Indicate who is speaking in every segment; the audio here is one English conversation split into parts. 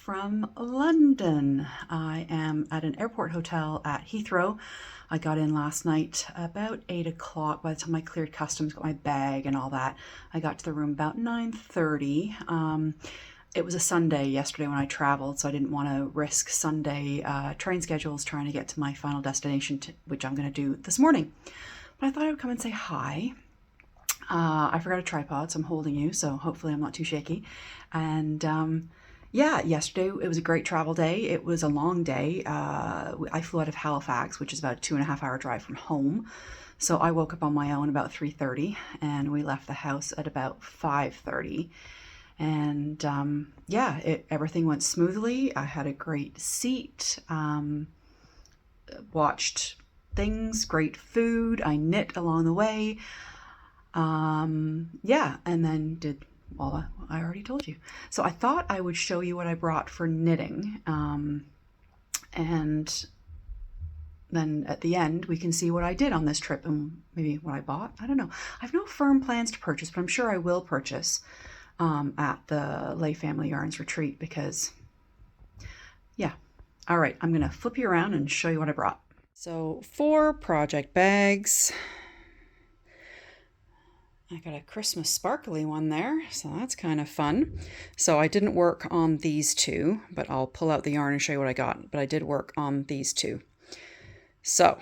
Speaker 1: from London. I am at an airport hotel at Heathrow. I got in last night about 8 o'clock. By the time I cleared customs, got my bag and all that, I got to the room about 9:30. It was a Sunday yesterday when I traveled, so I didn't want to risk Sunday train schedules trying to get to my final destination, which I'm going to do this morning. But I thought I would come and say hi. I forgot a tripod, so I'm holding you, so hopefully I'm not too shaky. And yeah, yesterday it was a great travel day. It was a long day. I flew out of Halifax, which is about a 2.5-hour drive from home. So I woke up on my own about 3:30, and we left the house at about 5:30. And yeah, everything went smoothly. I had a great seat, watched things, great food. I knit along the way. Yeah, and then did all I already told you. So I thought I would show you what I brought for knitting. And then at the end, we can see what I did on this trip and maybe what I bought. I don't know. I have no firm plans to purchase, but I'm sure I will purchase at the Lay Family Yarns retreat because, yeah. All right, I'm going to flip you around and show you what I brought. So 4 project bags. I got a Christmas sparkly one there, so that's kind of fun. So I didn't work on these 2, but I'll pull out the yarn and show you what I got. But I did work on these 2. So,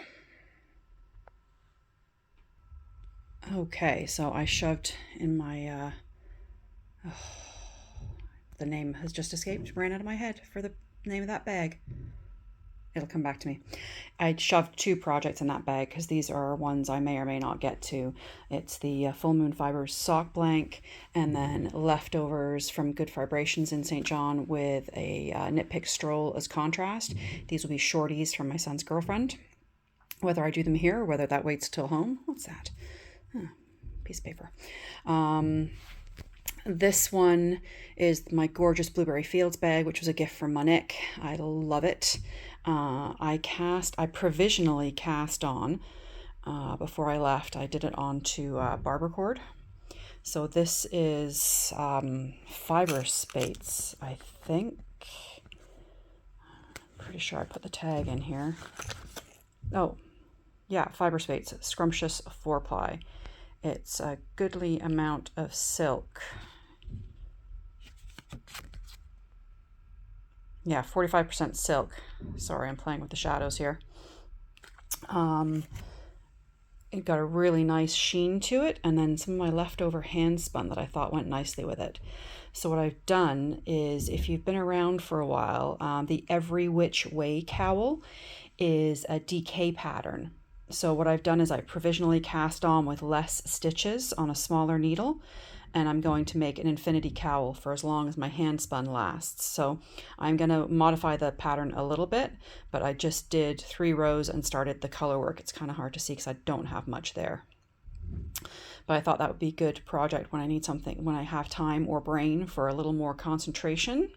Speaker 1: okay, so I shoved in my, the name has just escaped, ran out of my head for the name of that bag. It'll come back to me. I shoved 2 projects in that bag because these are ones I may or may not get to. It's the Full Moon Fibers sock blank and then leftovers from Good Vibrations in St. John with a knit pick stroll as contrast. These will be shorties from my son's girlfriend. Whether I do them here or whether that waits till home. What's that? Piece of paper. This one is my gorgeous Blueberry Fields bag, which was a gift from Monique. I love it. I provisionally cast on, before I left, I did it onto barber cord. So this is fiber spates, I think. Pretty sure I put the tag in here. Oh, yeah, fiber spates, scrumptious 4-ply. It's a goodly amount of silk. Yeah, 45% silk. Sorry, I'm playing with the shadows here. It got a really nice sheen to it, and then some of my leftover hand spun that I thought went nicely with it. So what I've done is, if you've been around for a while, the Every Which Way cowl is a DK pattern. So what I've done is I provisionally cast on with less stitches on a smaller needle, and I'm going to make an infinity cowl for as long as my hand spun lasts. So I'm going to modify the pattern a little bit, but I just did 3 rows and started the color work. It's kind of hard to see because I don't have much there. But I thought that would be a good project when I need something, when I have time or brain for a little more concentration.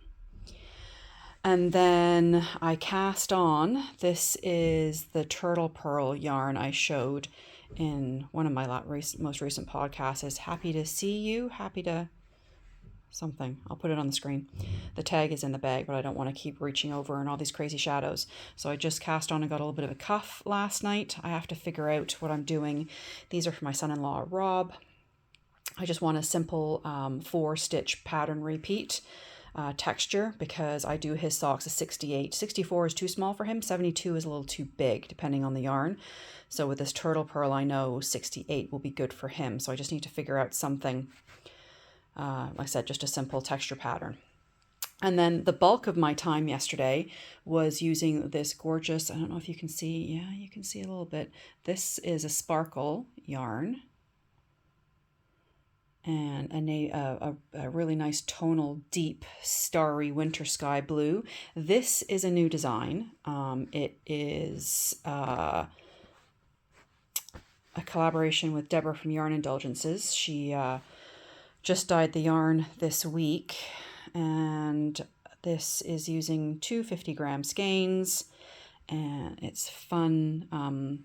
Speaker 1: And then I cast on, this is the turtle pearl yarn I showed in one of my most recent podcasts, is happy to see you, happy to something. I'll put it on the screen. The tag is in the bag, but I don't want to keep reaching over in all these crazy shadows. So I just cast on and got a little bit of a cuff last night. I have to figure out what I'm doing. These are for my son-in-law, Rob. I just want a simple 4-stitch pattern repeat. Texture, because I do his socks a 68. 64 is too small for him. 72 is a little too big, depending on the yarn. So with this turtle pearl, I know 68 will be good for him. So I just need to figure out something, like I said, just a simple texture pattern. And then the bulk of my time yesterday was using this gorgeous, I don't know if you can see, yeah, you can see a little bit. This is a sparkle yarn. And a really nice tonal, deep, starry winter sky blue. This is a new design. It is a collaboration with Deborah from Yarn Indulgences. She just dyed the yarn this week, and this is using 2 50-gram skeins, and it's fun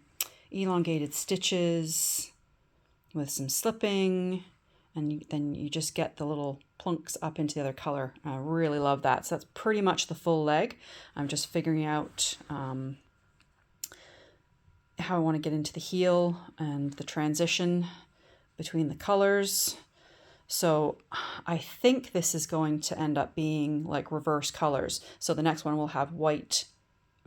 Speaker 1: elongated stitches with some slipping. and then you just get the little plunks up into the other color. I really love that. So that's pretty much the full leg. I'm just figuring out how I want to get into the heel and the transition between the colors. So I think this is going to end up being like reverse colors. So the next one will have white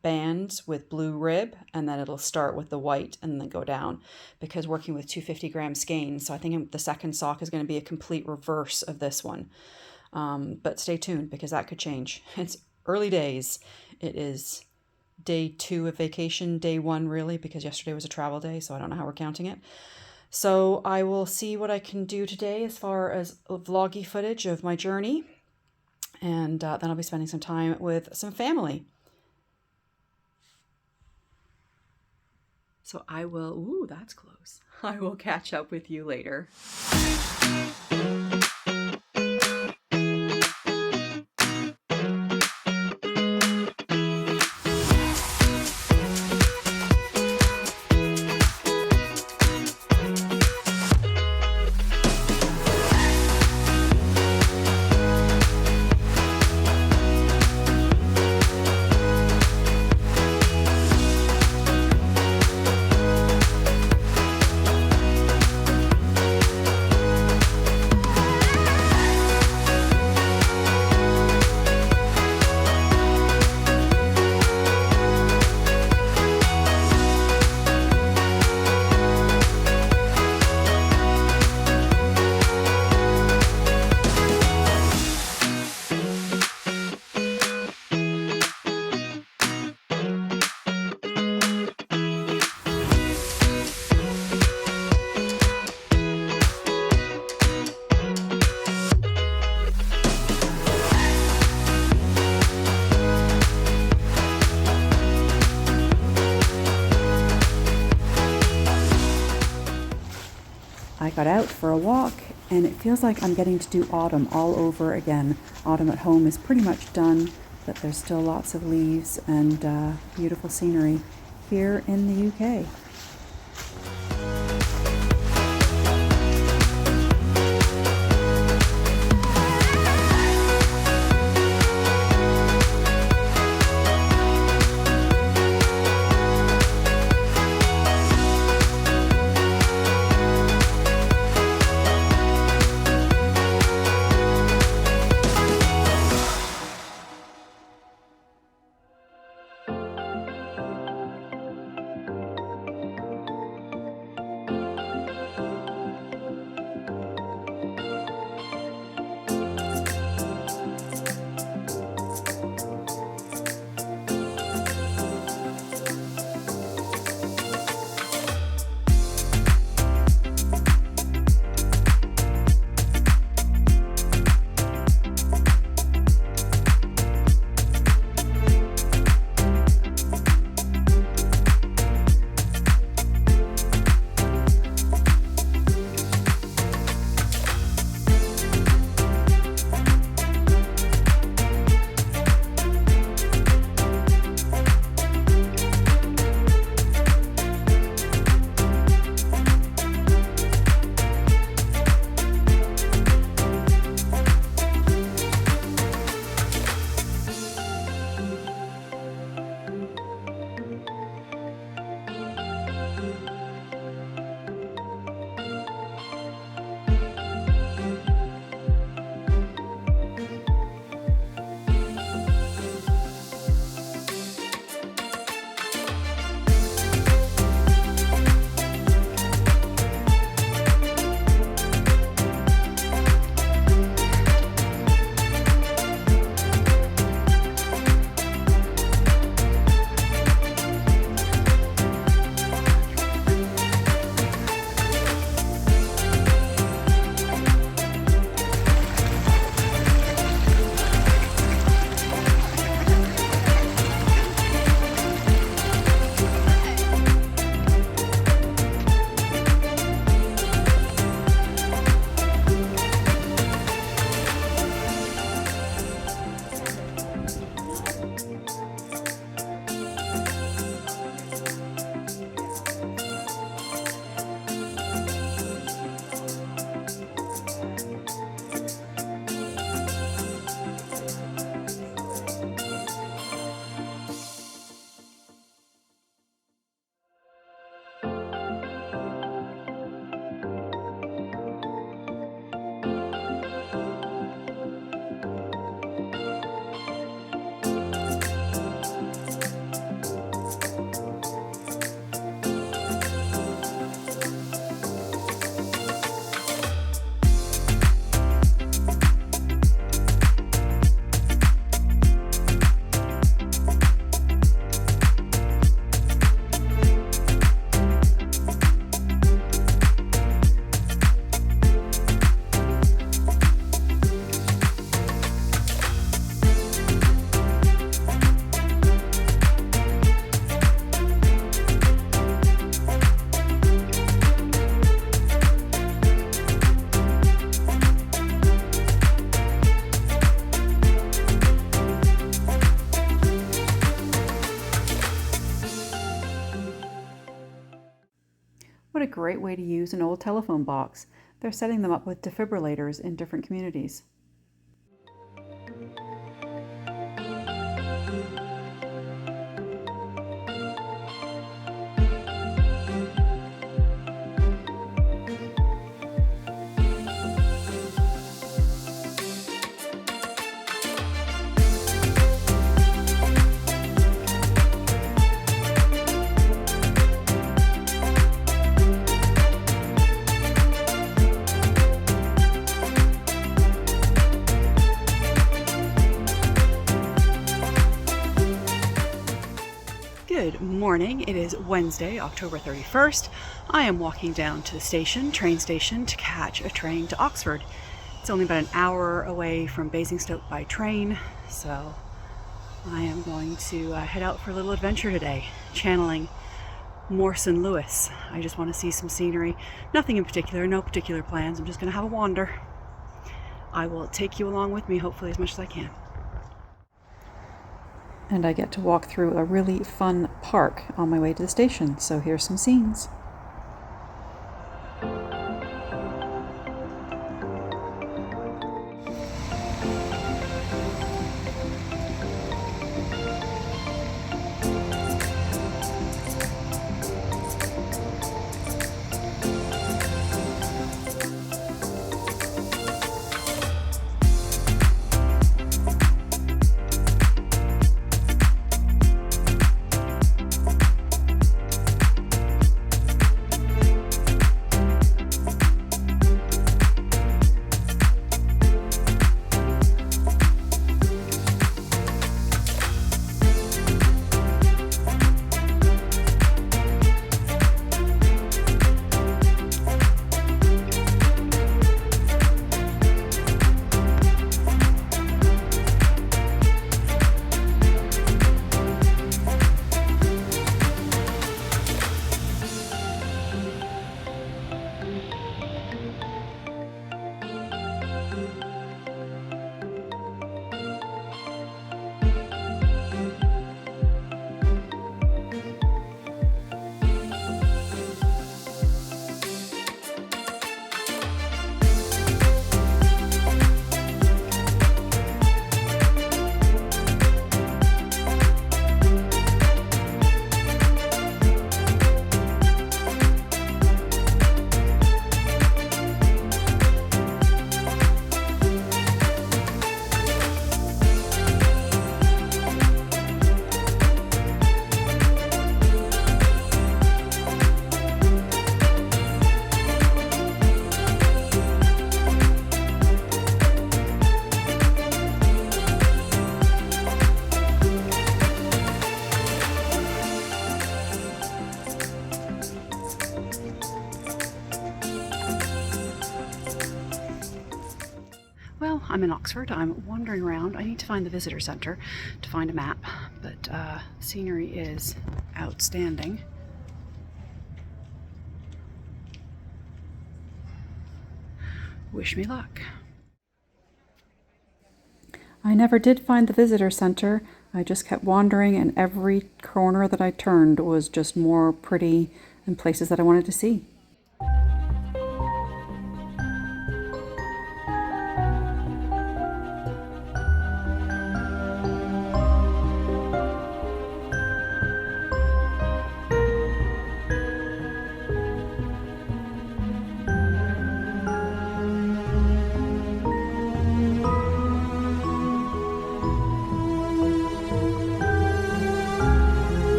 Speaker 1: bands with blue rib, and then it'll start with the white and then go down, because working with 250-gram skeins. So I think the second sock is going to be a complete reverse of this one. But stay tuned, because that could change. It's early days. It is day 2 of vacation, day 1 really, because yesterday was a travel day, so I don't know how we're counting it. So I will see what I can do today as far as vloggy footage of my journey, and then I'll be spending some time with some family. So I will, ooh, that's close. I will catch up with you later. I got out for a walk, and it feels like I'm getting to do autumn all over again. Autumn at home is pretty much done, but there's still lots of leaves and beautiful scenery here in the UK. What a great way to use an old telephone box. They're setting them up with defibrillators in different communities. Good morning. It is Wednesday, October 31st. I am walking down to the train station, to catch a train to Oxford. It's only about an hour away from Basingstoke by train, so I am going to head out for a little adventure today, channeling Morse and Lewis. I just want to see some scenery. Nothing in particular, no particular plans. I'm just going to have a wander. I will take you along with me, hopefully as much as I can. And I get to walk through a really fun park on my way to the station, so here's some scenes. Well, I'm in Oxford. I'm wandering around. I need to find the visitor center to find a map, but scenery is outstanding. Wish me luck. I never did find the visitor center. I just kept wandering, and every corner that I turned was just more pretty and places that I wanted to see.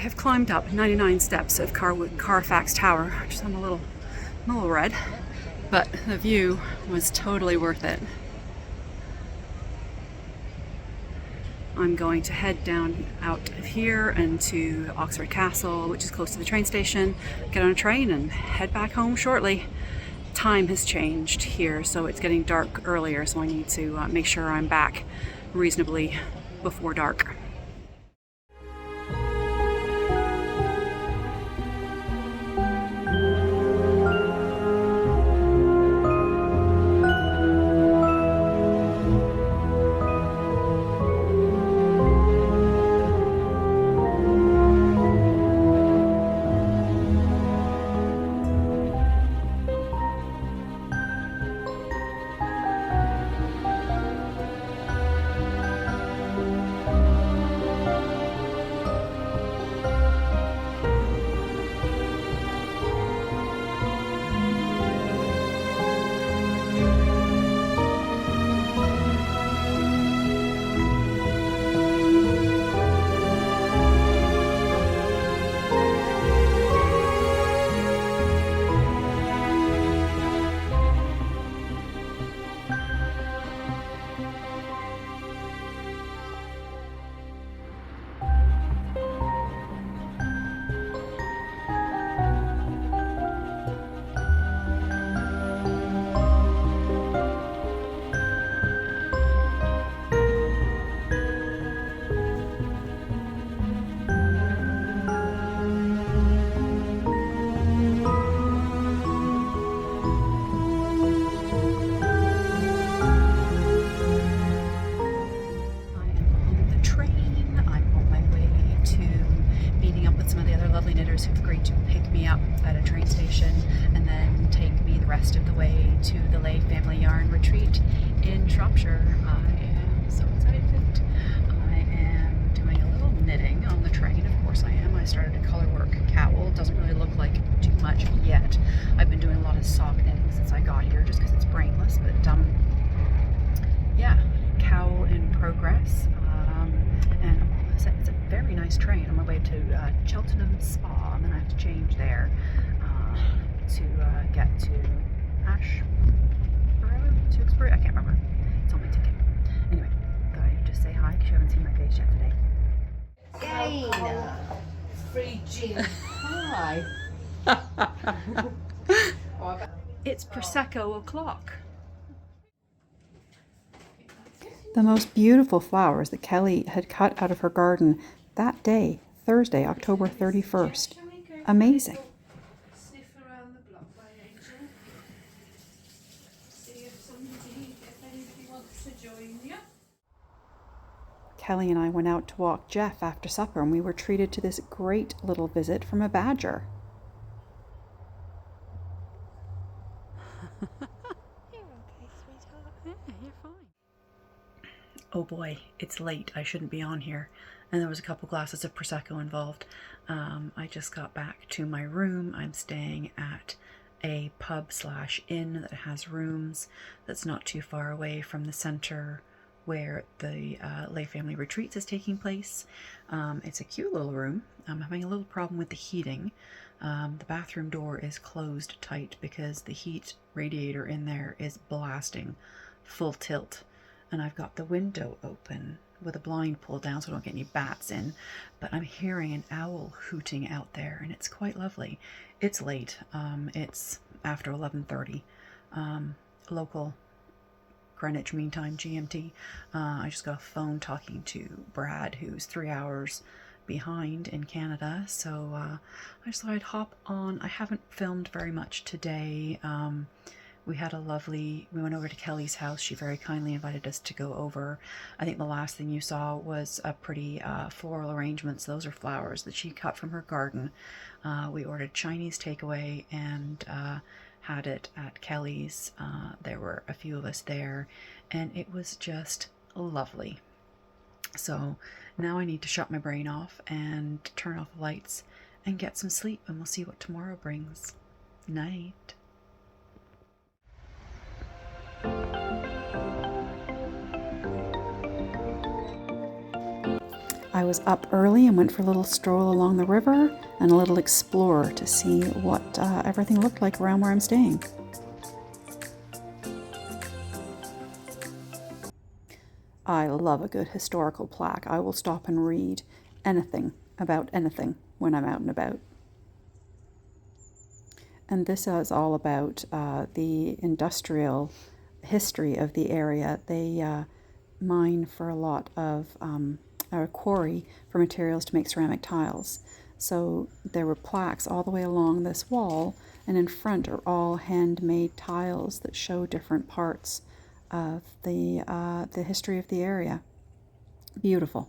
Speaker 1: have climbed up 99 steps of Carfax Tower, which is on a little red, but the view was totally worth it. I'm going to head down out of here and to Oxford Castle, which is close to the train station, get on a train and head back home shortly. Time has changed here, so it's getting dark earlier, so I need to make sure I'm back reasonably before dark. Who've agreed to pick me up at a train station and then take me the rest of the way to the Woollay Family Yarn Retreat in Shropshire. I am so excited. I am doing a little knitting on the train, of course I am. I started a colorwork cowl. It doesn't really look like too much yet. I've been doing a lot of sock knitting since I got here just because it's brainless, but yeah, cowl in progress. And it's a very nice train on my way to Cheltenham Spa, and then I have to change there to get to Tewkesbury. I can't remember. It's on my ticket. Anyway, thought I'd just say hi because you haven't seen my face yet today.
Speaker 2: Dana, free gin. Hi.
Speaker 1: It's Prosecco o'clock. The most beautiful flowers that Kelly had cut out of her garden that day, Thursday, October 31st. Amazing.
Speaker 2: Sniff around the block by Angel. See if anybody wants to join you.
Speaker 1: Kelly and I went out to walk Jeff after supper, and we were treated to this great little visit from a badger.
Speaker 3: You're okay, sweetheart.
Speaker 1: Yeah, you're fine. Oh boy, it's late. I shouldn't be on here. And there was a couple glasses of Prosecco involved. I just got back to my room. I'm staying at a pub/inn that has rooms that's not too far away from the center where the Woollay Family Retreats is taking place. It's a cute little room. I'm having a little problem with the heating. The bathroom door is closed tight because the heat radiator in there is blasting full tilt. And I've got the window open with a blind pulled down so I don't get any bats in. But I'm hearing an owl hooting out there, and it's quite lovely. It's late. It's after 11:30 local Greenwich Mean Time, GMT. I just got a phone talking to Brad, who's 3 hours behind in Canada. So I just thought I'd hop on. I haven't filmed very much today. We went over to Kelly's house. She very kindly invited us to go over. I think the last thing you saw was a pretty floral arrangements. Those are flowers that she cut from her garden. We ordered Chinese takeaway and had it at Kelly's. There were a few of us there, and it was just lovely. So now I need to shut my brain off and turn off the lights and get some sleep, and we'll see what tomorrow brings. Night. I I was up early and went for a little stroll along the river and a little explore to see what everything looked like around where I'm staying. I love a good historical plaque. I will stop and read anything about anything when I'm out and about. And this is all about the industrial history of the area. They mine for a lot of, or quarry for materials to make ceramic tiles. So there were plaques all the way along this wall, and in front are all handmade tiles that show different parts of the history of the area. Beautiful.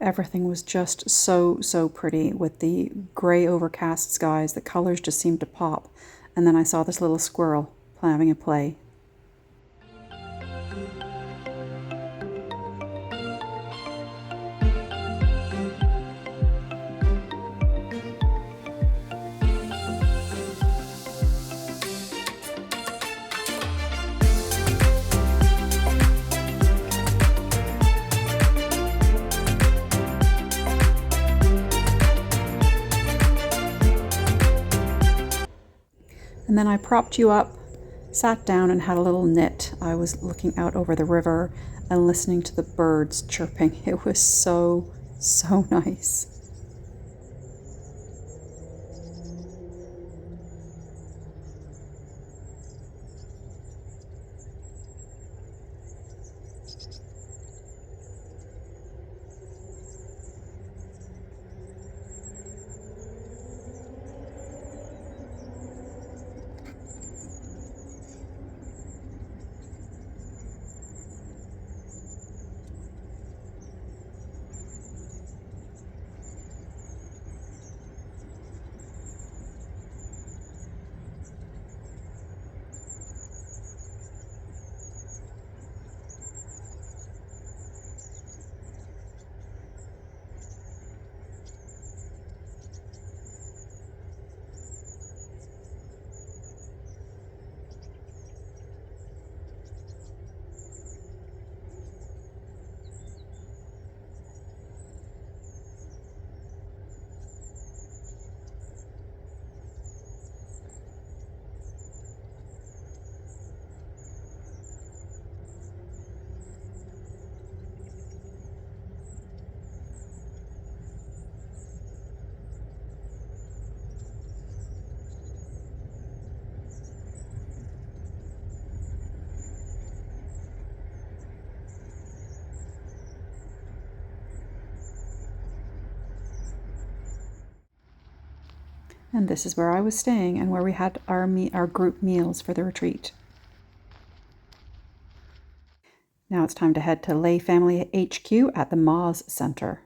Speaker 1: Everything was just so pretty with the gray overcast skies. The colors just seemed to pop. And then I saw this little squirrel having a play. And then I propped you up, sat down and had a little knit. I was looking out over the river and listening to the birds chirping. It was so nice. And this is where I was staying and where we had our group meals for the retreat. Now it's time to head to Lay Family HQ at the Moz Center.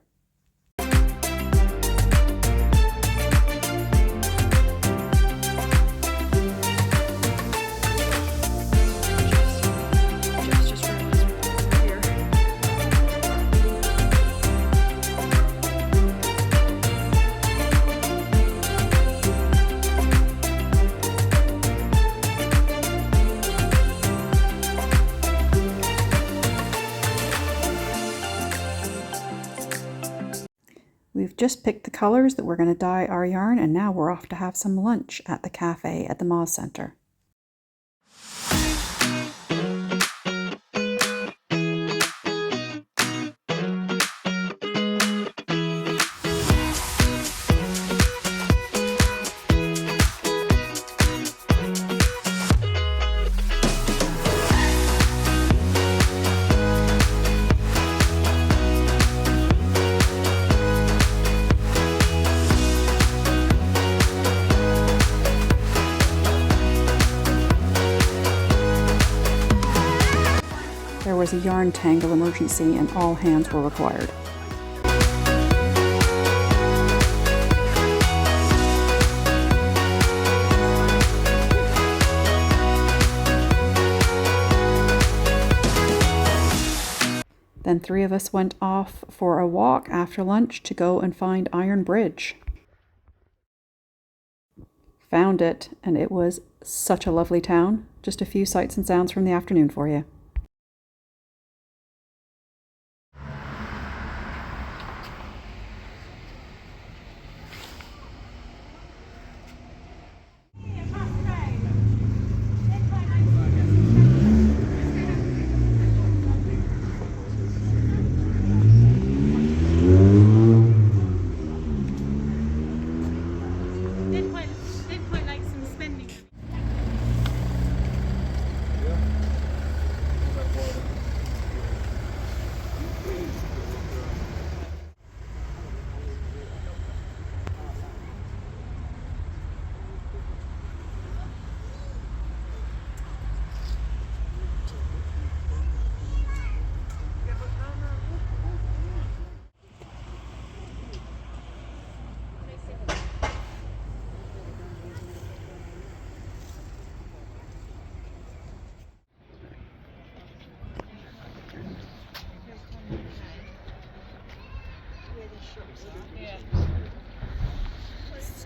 Speaker 1: We've just picked the colors that we're going to dye our yarn, and now we're off to have some lunch at the cafe at the Moz Center. a yarn tangle emergency and all hands were required. Then 3 of us went off for a walk after lunch to go and find Ironbridge. Found it, and it was such a lovely town. Just a few sights and sounds from the afternoon for you.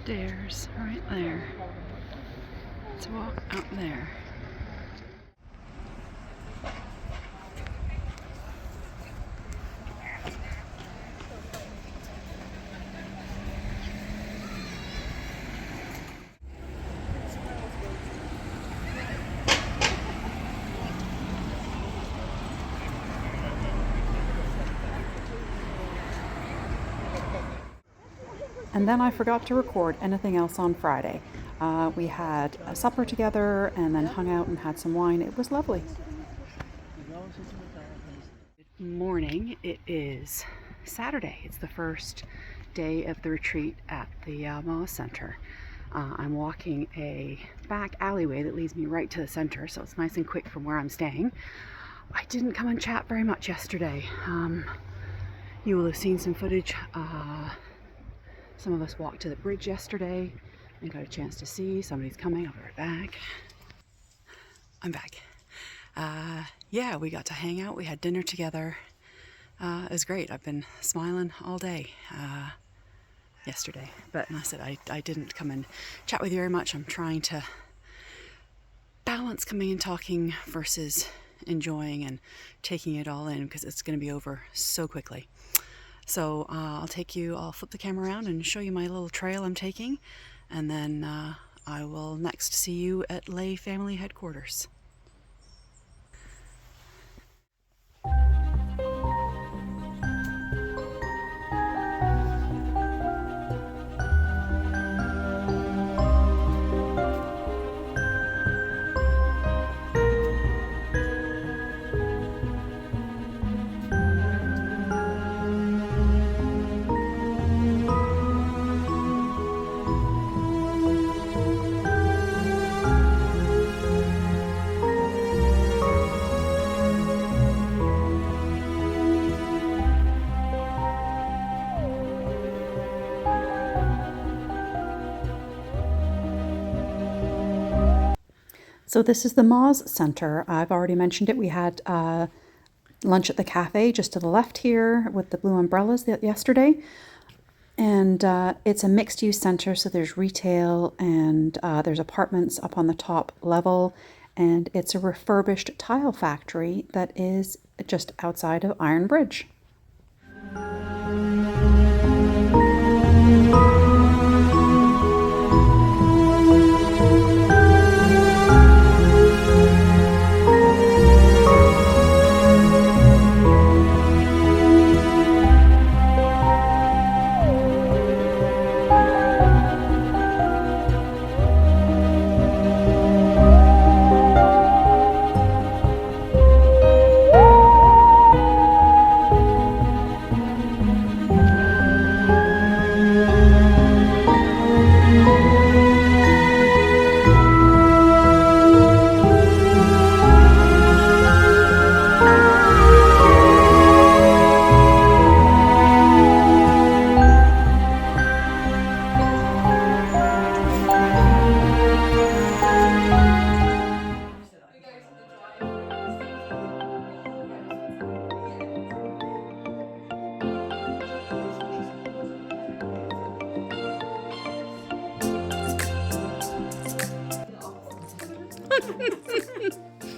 Speaker 1: Stairs right there. Let's walk up there. And then I forgot to record anything else on Friday. We had a supper together and then hung out and had some wine. It was lovely. Good morning. It is Saturday. It's the first day of the retreat at the Moss Center. I'm walking a back alleyway that leads me right to the center, so it's nice and quick from where I'm staying. I didn't come and chat very much yesterday. You will have seen some footage. Some of us walked to the bridge yesterday and got a chance to see. Somebody's coming. I'll be right back. I'm back. Yeah, we got to hang out. We had dinner together. It was great. I've been smiling all day yesterday. But I said I didn't come and chat with you very much. I'm trying to balance coming and talking versus enjoying and taking it all in because it's going to be over so quickly. So I'll flip the camera around and show you my little trail I'm taking, and then I will next see you at Lay Family Headquarters. So this is the Moss Center. I've already mentioned it. We had lunch at the cafe just to the left here with the blue umbrellas yesterday. And it's a mixed-use center, so there's retail and there's apartments up on the top level. And it's a refurbished tile factory that is just outside of Ironbridge.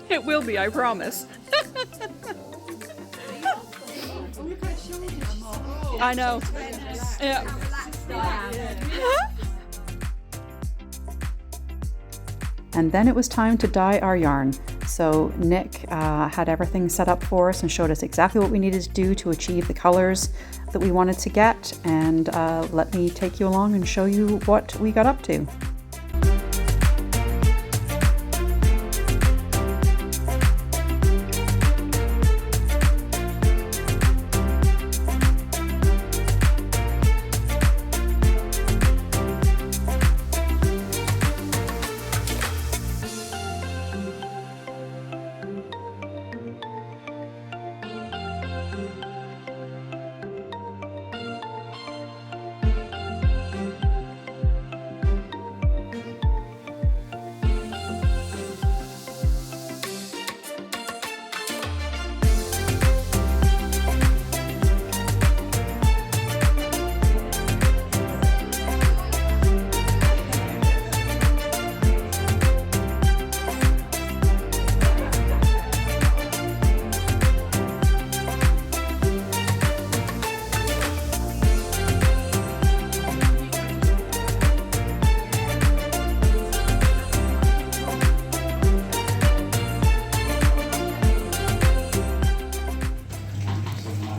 Speaker 1: It will be, I promise. I know. Yeah. And then it was time to dye our yarn. So Nick had everything set up for us and showed us exactly what we needed to do to achieve the colors that we wanted to get. And let me take you along and show you what we got up to.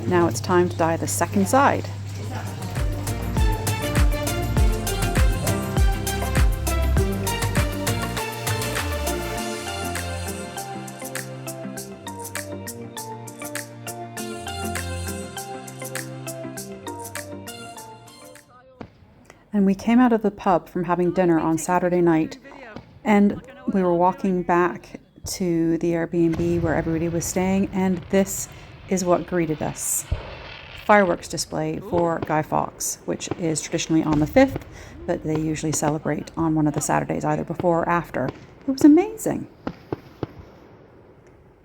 Speaker 1: Now it's time to dye the second side. And we came out of the pub from having dinner on Saturday night, and we were walking back to the Airbnb where everybody was staying, and this is what greeted us. Fireworks display for Guy Fawkes, which is traditionally on the 5th, but they usually celebrate on one of the Saturdays, either before or after. It was amazing.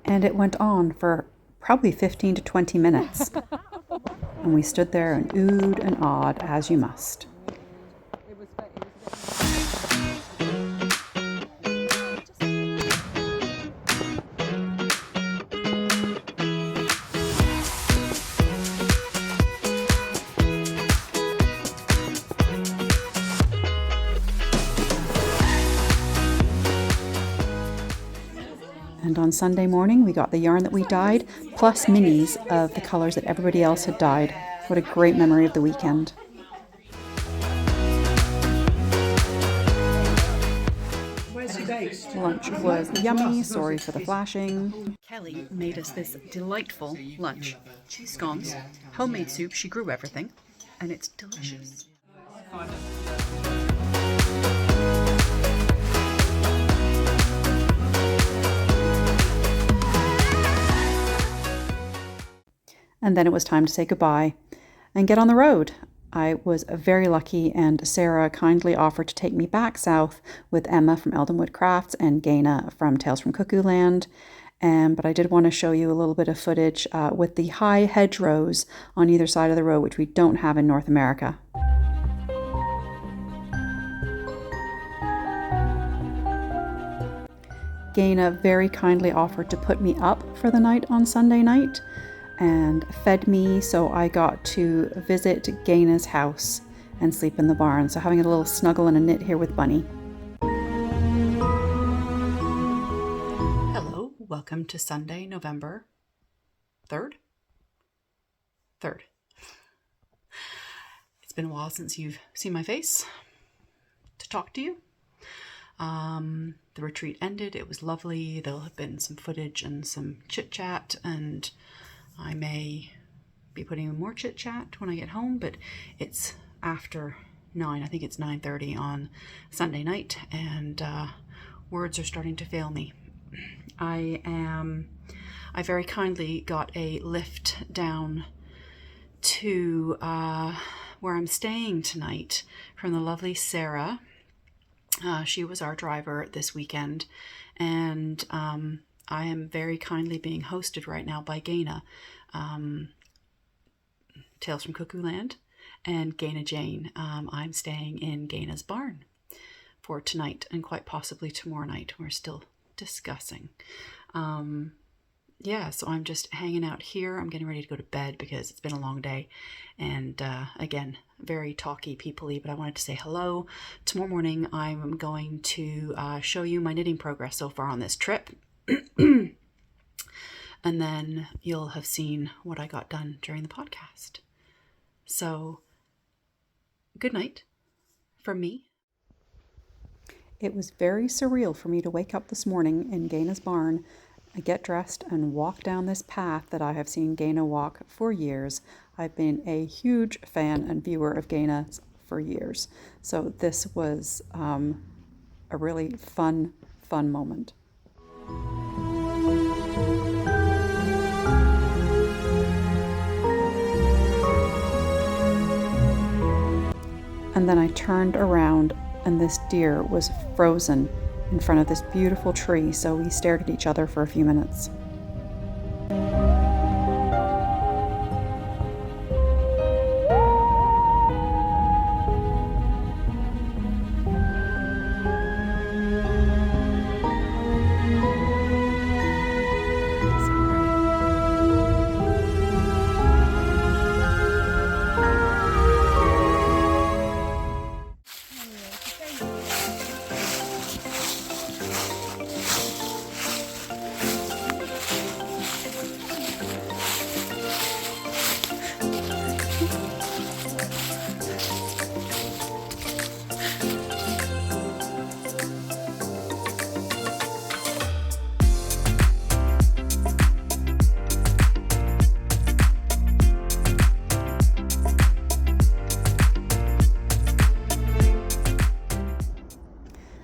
Speaker 1: And it went on for probably 15 to 20 minutes. And we stood there and oohed and awed, as you must. And on Sunday morning, we got the yarn that we dyed, plus minis of the colors that everybody else had dyed. What a great memory of the weekend. Lunch was yummy, sorry for the flashing. Kelly made us this delightful lunch. Cheese scones, homemade soup, she grew everything, and it's delicious. And then it was time to say goodbye and get on the road. I was very lucky, and Sarah kindly offered to take me back south with Emma from Eldenwood Crafts and Gaina from Tales from Cuckoo Land. But I did want to show you a little bit of footage with the high hedgerows on either side of the road, which we don't have in North America. Gaina very kindly offered to put me up for the night on Sunday night and fed me, so I got to visit Gaina's house and sleep in the barn. So having a little snuggle and a knit here with Bunny. Hello, welcome to Sunday, November 3rd? 3rd. It's been a while since you've seen my face to talk to you. The retreat ended, it was lovely. There'll have been some footage and some chit chat, and I may be putting in more chit chat when I get home, but it's after 9. I think it's 9:30 on Sunday night, and words are starting to fail me. I very kindly got a lift down to where I'm staying tonight from the lovely Sarah. She was our driver this weekend, and I am very kindly being hosted right now by Gaina, Tales from Cuckoo Land, and Gaina Jane. I'm staying in Gaina's barn for tonight and quite possibly tomorrow night. We're still discussing. Yeah, so I'm just hanging out here. I'm getting ready to go to bed because it's been a long day. And again, very talky, people-y, but I wanted to say hello. Tomorrow morning, I'm going to show you my knitting progress so far on this trip. And then you'll have seen what I got done during the podcast. So, good night from me. It was very surreal for me to wake up this morning in Gaina's barn, get dressed and walk down this path that I have seen Gaina walk for years. I've been a huge fan and viewer of Gaina's for years. So this was a really fun moment. And then I turned around and this deer was frozen in front of this beautiful tree, so we stared at each other for a few minutes.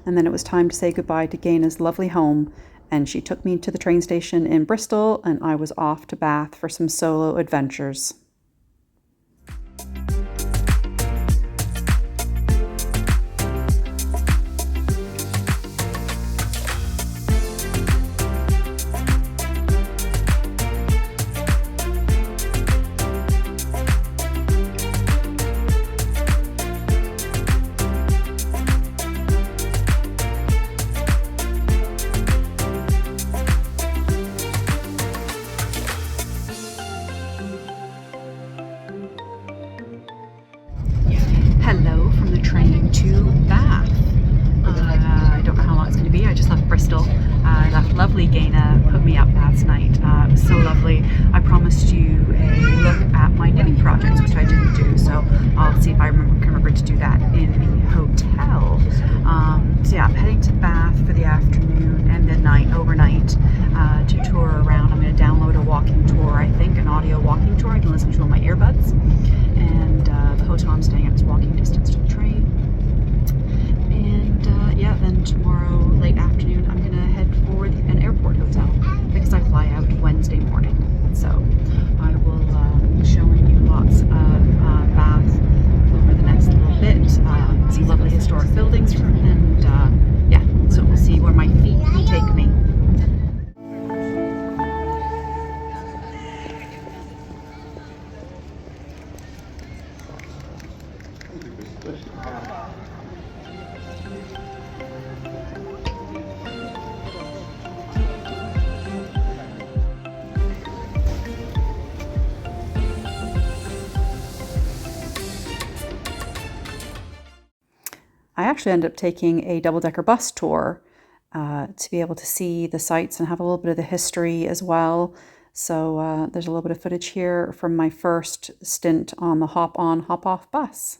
Speaker 1: And then it was time to say goodbye to Gaina's lovely home, and she took me to the train station in Bristol, and I was off to Bath for some solo adventures. Hello from the train to Bath. I don't know how long it's going to be. I just left Bristol. I left lovely Gaina, put me up last night. It was so lovely. I promised you a look at my knitting projects, which I didn't do, so I'll see if I can remember to do that in the hotel. So yeah, I'm heading to Bath for the afternoon and the night, overnight, to tour around. I'm going to download a walking tour, I think, an audio walking tour I can listen to on my earbuds. And the hotel I'm staying at is walking distance to the train. And yeah, then tomorrow late afternoon I'm gonna head for an airport hotel because I fly out Wednesday morning. So I will be showing you lots of Bath over the next little bit. Some lovely historic buildings, and yeah, so we'll see where my feet can take me. I actually ended up taking a double-decker bus tour to be able to see the sights and have a little bit of the history as well. So there's a little bit of footage here from my first stint on the hop-on, hop-off bus.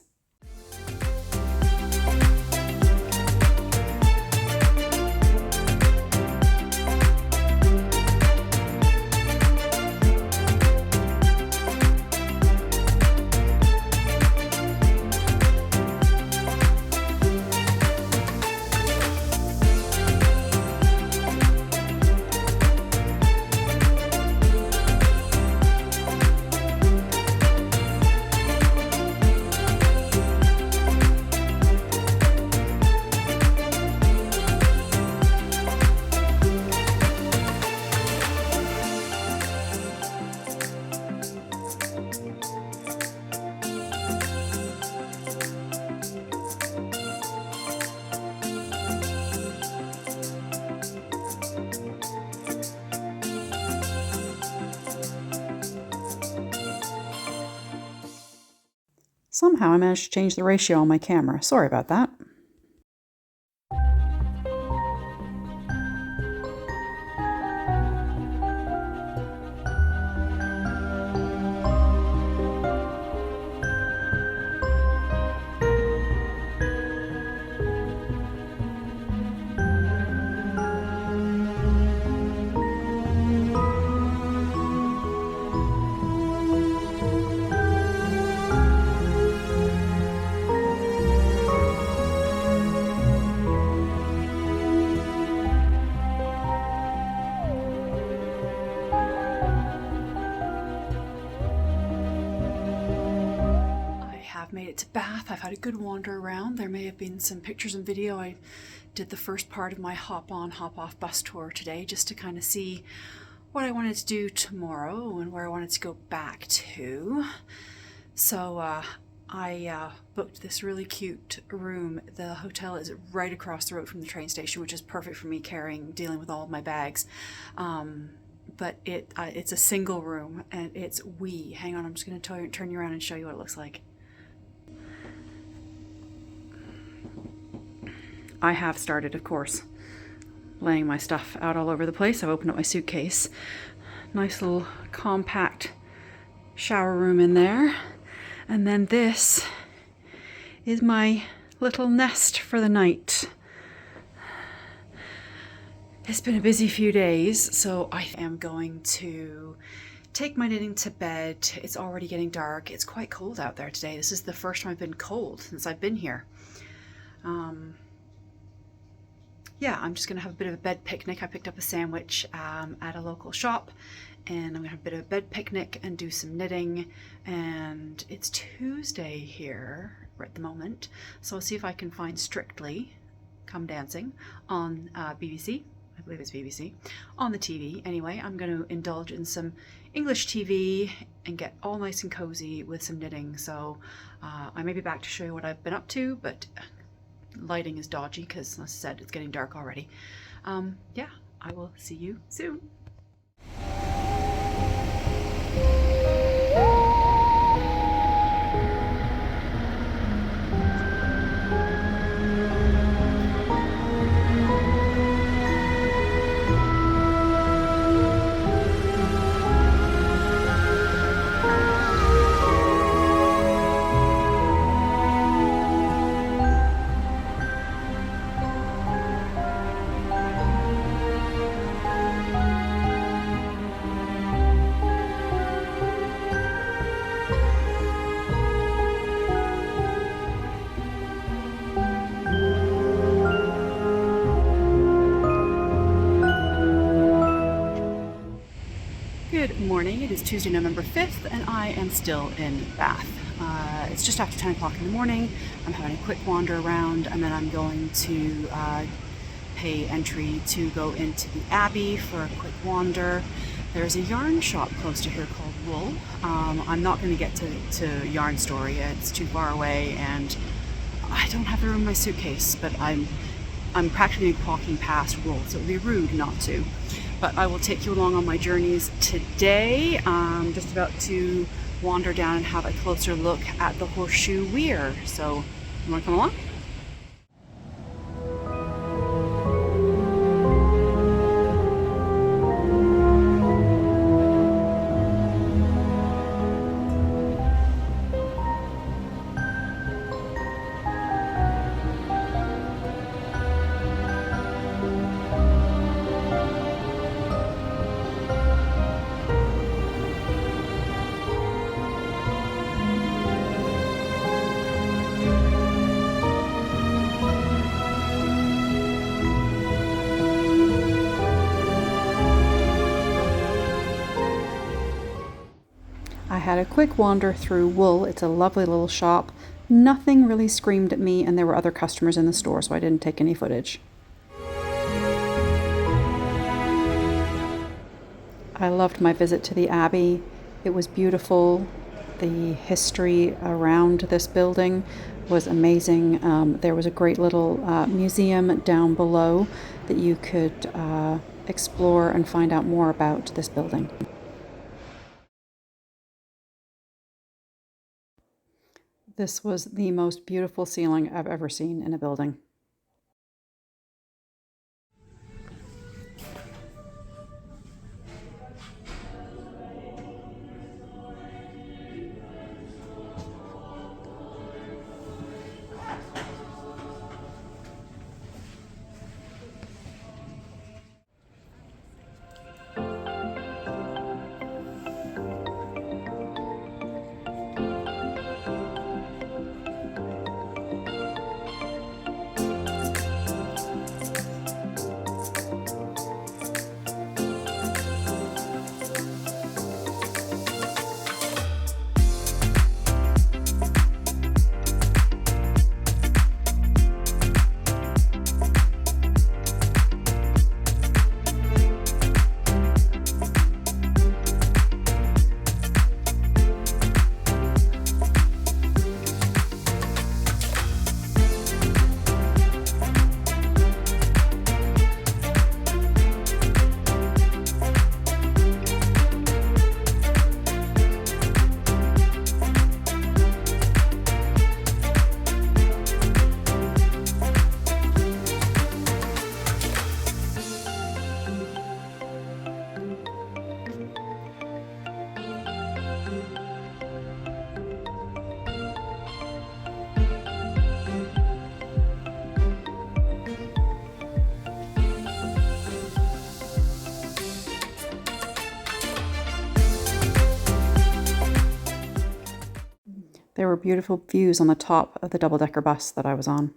Speaker 1: Somehow I managed to change the ratio on my camera. Sorry about that. I've made it to Bath. I've had a good wander around. There may have been some pictures and video. I did the first part of my hop on, hop off bus tour today just to kind of see what I wanted to do tomorrow and where I wanted to go back to. So I booked this really cute room. The hotel is right across the road from the train station, which is perfect for me dealing with all of my bags. But it's a single room and it's wee. Hang on, I'm just going to turn you around and show you what it looks like. I have started, of course, laying my stuff out all over the place. I've opened up my suitcase. Nice little compact shower room in there. And then this is my little nest for the night. It's been a busy few days, so I am going to take my knitting to bed. It's already getting dark. It's quite cold out there today. This is the first time I've been cold since I've been here. Yeah, I'm just going to have a bit of a bed picnic. I picked up a sandwich at a local shop, and I'm going to have a bit of a bed picnic and do some knitting. And it's Tuesday here right at the moment, so I'll see if I can find Strictly Come Dancing on BBC. I believe it's BBC, on the TV. Anyway, I'm going to indulge in some English TV and get all nice and cozy with some knitting. So I may be back to show you what I've been up to, but lighting is dodgy because, as I said, it's getting dark already. Yeah, I will see you soon. Good morning. It is Tuesday, November 5th, and I am still in Bath. It's just after 10 o'clock in the morning. I'm having a quick wander around, and then I'm going to pay entry to go into the abbey for a quick wander. There's a yarn shop close to here called Wool. I'm not going to get to Yarn Story. It's too far away, and I don't have the room in my suitcase, but I'm practically walking past Wool, so it would be rude not to. But I will take you along on my journeys today. I'm just about to wander down and have a closer look at the Horseshoe Weir. So, you want to come along? I had a quick wander through Wool. It's a lovely little shop. Nothing really screamed at me, and there were other customers in the store, so I didn't take any footage. I loved my visit to the Abbey. It was beautiful. The history around this building was amazing. There was a great little museum down below that you could explore and find out more about this building. This was the most beautiful ceiling I've ever seen in a building. There were beautiful views on the top of the double-decker bus that I was on.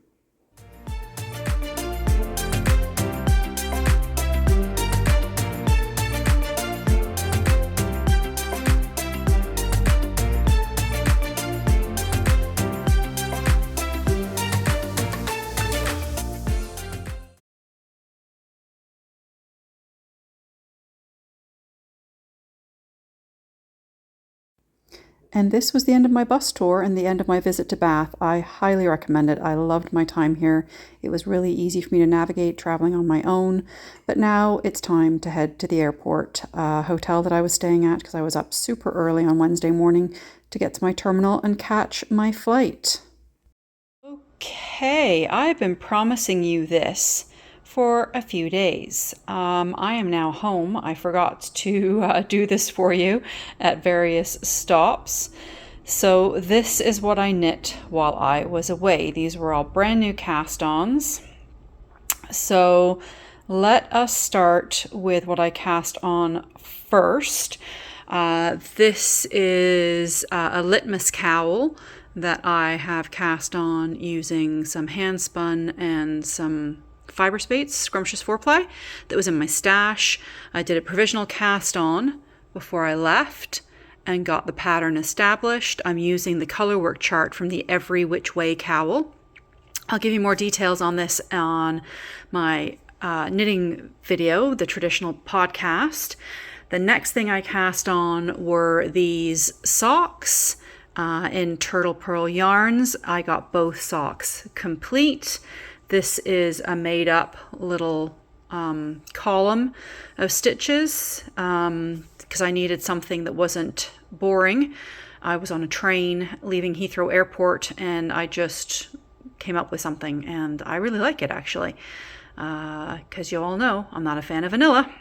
Speaker 1: And this was the end of my bus tour and the end of my visit to Bath. I highly recommend it. I loved my time here. It was really easy for me to navigate traveling on my own. But now it's time to head to the airport hotel that I was staying at, because I was up super early on Wednesday morning to get to my terminal and catch my flight. Okay, I've been promising you this for a few days. I am now home. I forgot to do this for you at various stops. So this is what I knit while I was away. These were all brand new cast-ons. So let us start with what I cast on first. This is a litmus cowl that I have cast on using some hand spun and some fiber spates, Scrumptious 4-ply, that was in my stash. I did a provisional cast on before I left and got the pattern established. I'm using the colorwork chart from the Every Which Way cowl. I'll give you more details on this on my knitting video, the traditional podcast. The next thing I cast on were these socks in Turtle Pearl yarns. I got both socks complete. This is a made up little column of stitches because I needed something that wasn't boring. I was on a train leaving Heathrow Airport and I just came up with something, and I really like it actually, because you all know I'm not a fan of vanilla.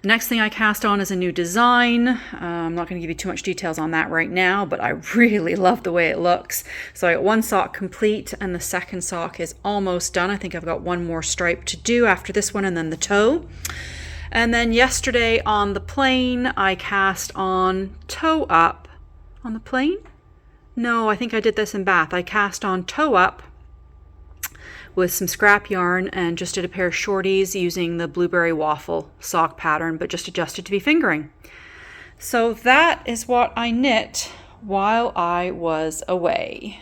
Speaker 1: The next thing I cast on is a new design. I'm not going to give you too much details on that right now, but I really love the way it looks. So I got one sock complete and the second sock is almost done. I think I've got one more stripe to do after this one and then the toe. And then yesterday on the plane, I cast on toe up. On the plane? No, I think I did this in Bath. I cast on toe up with some scrap yarn and just did a pair of shorties using the blueberry waffle sock pattern, but just adjusted to be fingering. So that is what I knit while I was away.